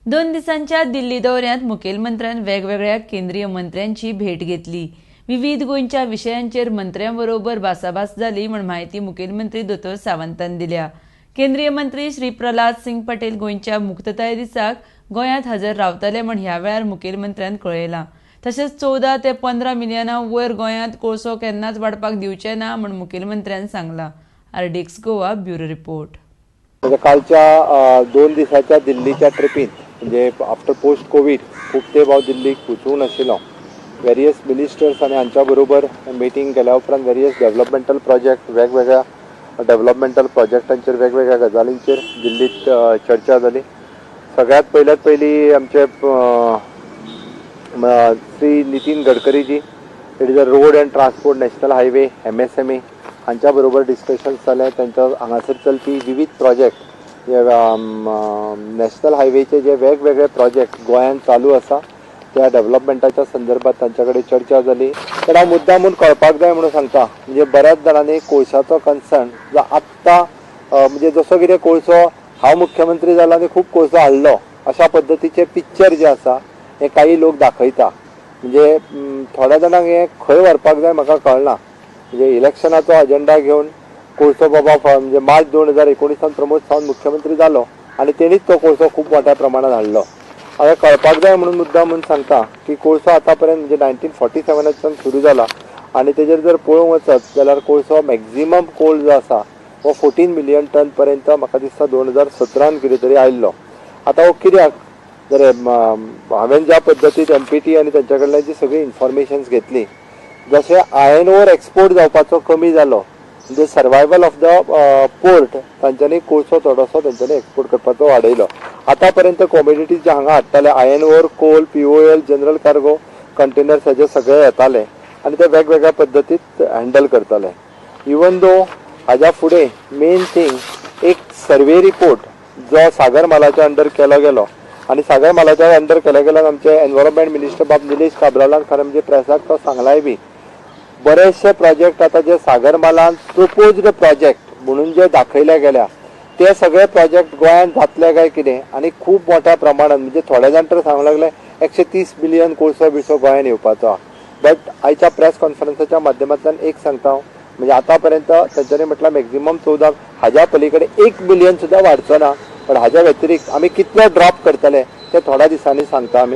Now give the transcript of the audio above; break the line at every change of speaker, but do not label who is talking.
2 दिवसांच्या दिल्ली दौऱ्यात मुखेलमंत्र्यान वेगवेगळ्या केंद्रीय मंत्र्यांची भेट घेतली। विविध गोंयच्या विशयांचेर मंत्र्यांबरोबर भासाभास जाली म्हण माहिती मुखेलमंत्री दोतोर सावंतान दिल्या। केंद्रीय मंत्री श्री प्रल्हाद सिंग पटेल गोंयच्या मुक्तताय दिसाक गोंयांत हजर रावतले म्हण ह्या वेळार मुखेलमंत्र्यान कळयलां। तशेंच 14 ते 15 मिलियना वयर गोंयांत कोळसो केन्नाच वाडपाक दिवचे ना म्हण मुखेलमंत्र्यान सांगलां। RDX Goa bureau report.
कालच्या 2 दिसाच्या दिल्लीच्या ट्रिपीन म्हणजे आफ्टर पोस्ट कोविड खूब तेंप हांव दिल्लीक वचूंक नाशिल्लो। वेरियस मिनिस्टर्स आनी हांच्या बरोबर मिटींग केल्या उपरांत वेरियस डेव्हलपमेंटल प्रोजेक्ट वेगवेगळ्या डेव्हलपमेंटल प्रोजेक्टांचेर वेगवेगळ्या गजालींचेर दिल्लीत चर्चा जाली। सगळ्यात पयली आमचे Shri Nitin Gadkari ji it is a road and transport national highway MSME हांच्या बरोबर डिस्कशन्स जाले। तांच्या हांगासर चलपी विविध प्रोजेक्ट नॅशनल हायवेचे जे वेगवेगळे प्रोजेक्ट गोंयांत चालू आसा त्या डेव्हलपमेंटाच्या संदर्भात तांच्या कडेन चर्चा जाली। तर हांव मुद्दामून कळपाक जाय म्हणून सांगता, म्हणजे बऱ्याच जाणांनी कोळशाचो कन्सर्न जो आत्तां म्हणजे जसो कितें कोळसो हांव मुख्यमंत्री जालो आनी खूब कोळसो हाडलो अशा पद्दतीचे पिक्चर जे आसा हे काही लोक दाखयता। म्हणजे थोड्या जाणांक हे खंय व्हरपाक जाय म्हाका कळना। म्हणजे इलेक्शनाचो अजेंडा घेवन कोळसो बाबा म्हणजे मार्च 2019 प्रमोद सावंत मुख्यमंत्री जालो आनी तेणीच तो कोळसो खूब मोठ्या प्रमाणात हाडलो। हांवें कळपाक जाय म्हणून मुद्दाम म्हणून सांगता की कोळसो आतां पर्यंत म्हणजे 1947 सुरू जाला आनी तेजेर जर पळोवंक वचत जाल्यार कोळसो मॅक्झिमम कोल जो आसा हो 14 मिलियन टन पर्यंत म्हाका दिसता 2017 कितें तरी आयिल्लो। आतां हो कित्याक जर हांवें ज्या पद्दतीन MPT आनी तांच्या कडल्यान जी सगळी इन्फॉर्मेशन्स घेतली, जशें आयर्न ओर एक्सपोर्ट जावपाचो कमी जालो म्हणजे सर्वायवल ऑफ द पोर्ट तांच्यांनी कोळसो थोडोसो तांच्यांनी एक्सपोर्ट करपाचो वाडयलो। आतां पर्यंत कॉमोडिटीज जे हांगा हाडटाले iron ore, coal, POL, general cargo, containers हेजे सगळे येताले आनी ते वेगवेगळ्या पद्दतीत हँडल करताले। इवन दो हाज्या फुडें मेन थिंग एक सर्वे रिपोर्ट जो सागर मालाच्या अंडर केलो गेलो आनी सागर मालाच्या अंडर केल्या गेल्यान आमचे एनवायरमेंट मिनिस्टर बाब निलेश काब्रालान खरें म्हणजे प्रेसाक तो सांगलाय बी। बरेचशे प्रोजेक्ट आता जे सागरमालान प्रपोज्ड प्रोजेक्ट म्हणून जे दाखयले गेल्या ते सगळे प्रोजेक्ट गोंयांत जातले काय कितें आनी खूब मोठ्या प्रमाणात म्हणजे थोडे जाण तर सांगूंक लागले 130 मिलियन कोळसो बिळसो गोंयांत येवपाचो। बट आयच्या प्रेस कॉन्फरन्साच्या माध्यमांतल्यान एक सांगता हांव, म्हणजे आतां पर्यंत तांच्यांनी म्हटलां मॅक्झिमम 14 हाज्या पलीकडे 1 मिलियन सुद्दां वाडचो ना। पण हाज्या व्यतिरिक्त आमी कितले ड्रॉप करतले ते थोड्या दिसांनी सांगता आमी।